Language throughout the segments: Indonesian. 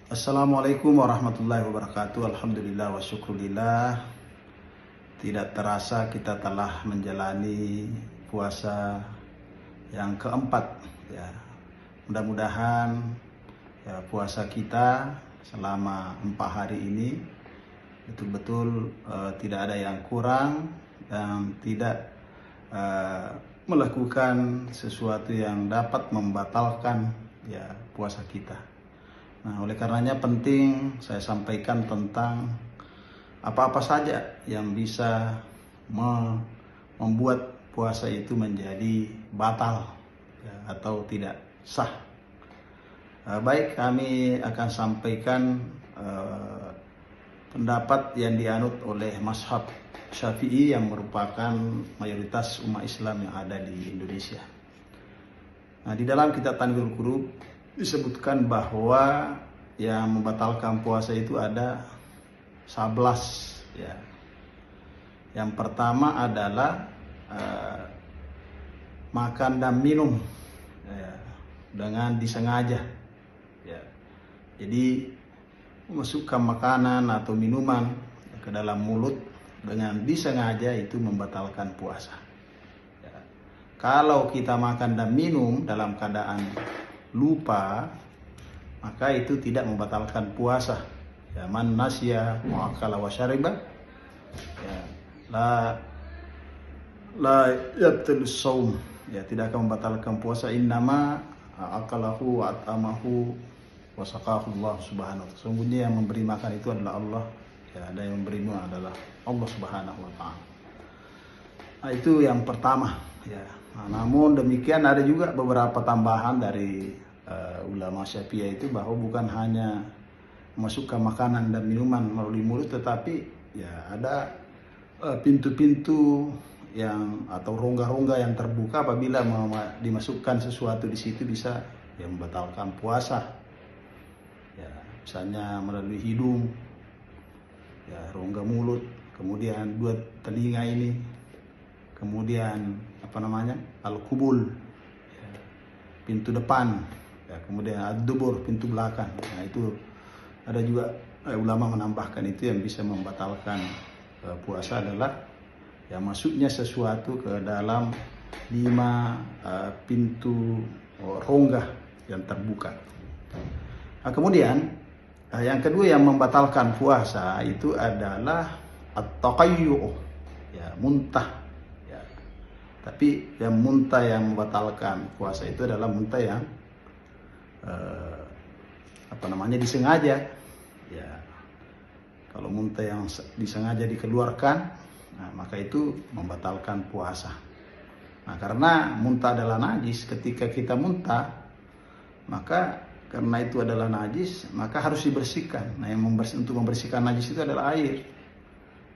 Assalamualaikum warahmatullahi wabarakatuh. Alhamdulillah wa syukurillah. Tidak terasa kita telah menjalani puasa yang keempat ya. Mudah-mudahan ya, puasa kita selama 4 hari ini betul-betul tidak ada yang kurang dan tidak melakukan sesuatu yang dapat membatalkan ya puasa kita. Nah, oleh karenanya penting saya sampaikan tentang apa-apa saja yang bisa membuat puasa itu menjadi batal ya, atau tidak sah. Baik, kami akan sampaikan pendapat yang dianut oleh mazhab Syafi'i yang merupakan mayoritas umat Islam yang ada di Indonesia. Nah, di dalam kitab Tanwirul Qulub disebutkan bahwa yang membatalkan puasa itu ada 11 ya. Yang pertama adalah makan dan minum ya, dengan disengaja ya. Jadi memasukkan makanan atau minuman ke dalam mulut dengan disengaja itu membatalkan puasa ya. Kalau kita makan dan minum dalam keadaan lupa, maka itu tidak membatalkan puasa ya. Man nasya wa akala wa syariba ya, la yabtil saum ya, tidak akan membatalkan puasa. Innama akalahu wa at'amahu wa saqahu Allah subhanahu wa ta'ala. Sungguhnya yang memberi makan itu adalah Allah ya, dan yang memberi minum adalah Allah subhanahu wa ta'ala. Nah, itu yang pertama ya. Nah, namun demikian ada juga beberapa tambahan dari ulama Syafi'i itu bahwa bukan hanya memasukkan makanan dan minuman melalui mulut, tetapi ya ada pintu-pintu yang atau rongga-rongga yang terbuka apabila dimasukkan sesuatu di situ bisa ya membatalkan puasa. Ya, misalnya melalui hidung, ya rongga mulut, kemudian 2 telinga ini, kemudian al-kubul ya, pintu depan ya, kemudian ad-dubur pintu belakang. Nah, itu ada juga ulama menambahkan itu yang bisa membatalkan puasa adalah ya masuknya sesuatu ke dalam 5 pintu rongga yang terbuka. Nah, kemudian yang kedua yang membatalkan puasa itu adalah at-taqayyu ya, muntah. Tapi yang muntah yang membatalkan puasa itu adalah muntah yang disengaja ya. Kalau muntah yang disengaja dikeluarkan, nah, maka itu membatalkan puasa. Nah, karena muntah adalah najis, ketika kita muntah, maka karena itu adalah najis, maka harus dibersihkan. Nah, untuk membersihkan najis itu adalah air.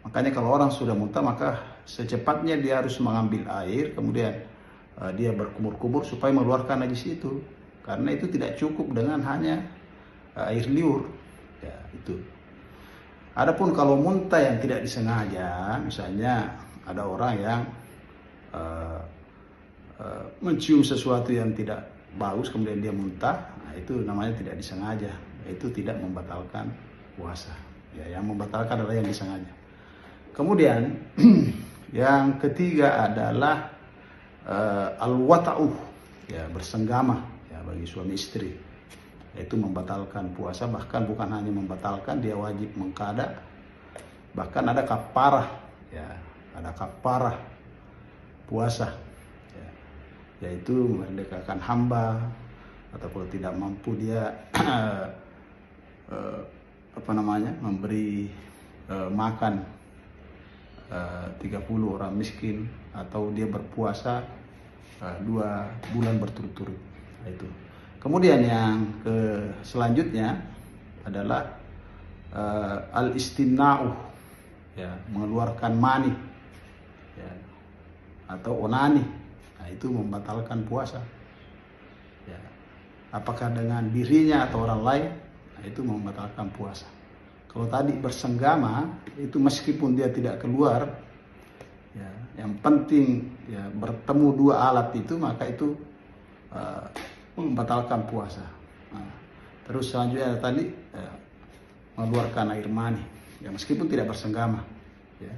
Makanya kalau orang sudah muntah, maka secepatnya dia harus mengambil air, kemudian dia berkumur-kumur supaya mengeluarkan najis itu. Karena itu tidak cukup dengan hanya air liur. Ya, itu. Adapun kalau muntah yang tidak disengaja, misalnya ada orang yang mencium sesuatu yang tidak bagus, kemudian dia muntah, nah itu namanya tidak disengaja. Itu tidak membatalkan puasa. Ya, yang membatalkan adalah yang disengaja. Kemudian yang ketiga adalah al-wata'u ya, bersenggama ya, bagi suami istri. Itu membatalkan puasa, bahkan bukan hanya membatalkan, dia wajib mengqada. Bahkan ada kafarah ya, ada kafarah puasa ya, yaitu memerdekakan hamba, atau kalau tidak mampu dia memberi makan 30 orang miskin, atau dia berpuasa 2 bulan berturut-turut. Itu. Kemudian yang selanjutnya adalah al-istimna'u ya, mengeluarkan mani ya, atau onani. Nah, itu membatalkan puasa ya. Apakah dengan dirinya atau orang lain, nah, itu membatalkan puasa. Kalau tadi bersenggama itu meskipun dia tidak keluar ya, yang penting ya bertemu 2 alat itu, maka itu membatalkan puasa. Nah, Terus selanjutnya tadi mengeluarkan air mani, ya meskipun tidak bersenggama, ya.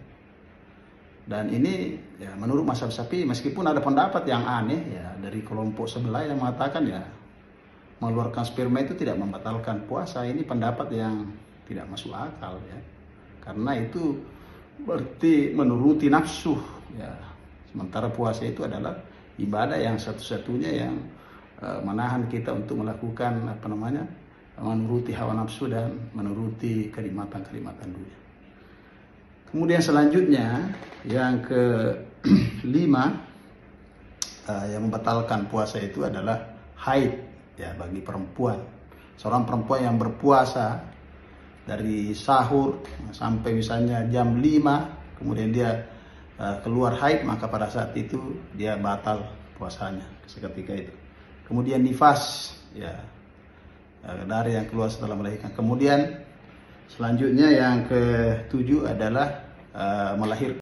Dan ini ya menurut mazhab Syafi'i, meskipun ada pendapat yang aneh ya dari kelompok sebelah yang mengatakan ya mengeluarkan sperma itu tidak membatalkan puasa. Ini pendapat yang tidak masuk akal ya, karena itu berarti menuruti nafsu ya. Sementara puasa itu adalah ibadah yang satu-satunya yang menahan kita untuk melakukan menuruti hawa nafsu dan menuruti kenikmatan-kenikmatan dunia. Kemudian selanjutnya yang kelima yang membatalkan puasa itu adalah haid ya bagi perempuan. Seorang perempuan yang berpuasa dari sahur sampai misalnya jam 5, kemudian dia keluar haid, maka pada saat itu dia batal puasanya seketika itu. Kemudian nifas ya, darah yang keluar setelah melahirkan. Kemudian selanjutnya yang ke-7 adalah melahirkan.